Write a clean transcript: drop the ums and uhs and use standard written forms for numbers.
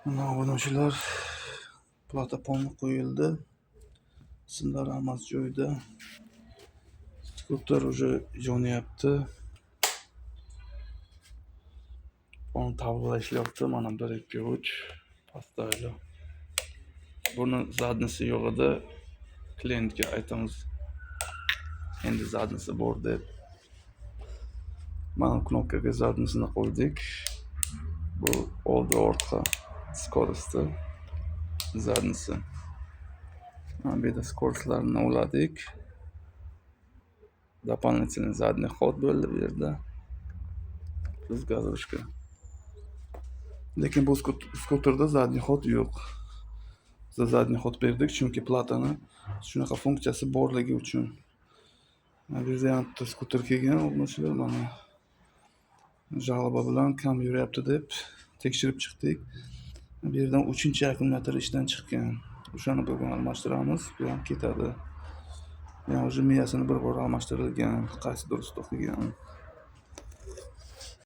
Mana shular platoponni qo'yildi. Simlar hammasi joyida. Skuter уже yonyapti. Onu tablo ishlayapti. Mana 1 2 3 pastayli. Buni zadnisi yo'q edi. Klientga aytamiz. Endi zadnisi bor deb. Mana knopkaga zadnisini qo'ydik. Bu oldi orqa skorosti. Zadnisi. Mana bu yerda skorostlarni uladik. Дополнительный задний ход bo'ldi bu yerda. Plus gazrushka. Lekin bu skuterda zadniy xod yo'q. Biz zadniy xod berdik chunki platani shunaqa funksiyasi borligi uchun. Bu variantda skuter kelgan o'quvchilar mana jalba bilan kam yuryapti deb tekshirib chiqdik. Bu yerdan 3-akkumulyator ishdan chiqqan. O'shani bugun almashtiramiz, bu ham ketadi. Yani o'sha miyasini bir bor almashtirilgan, qaysi durust o'qigan.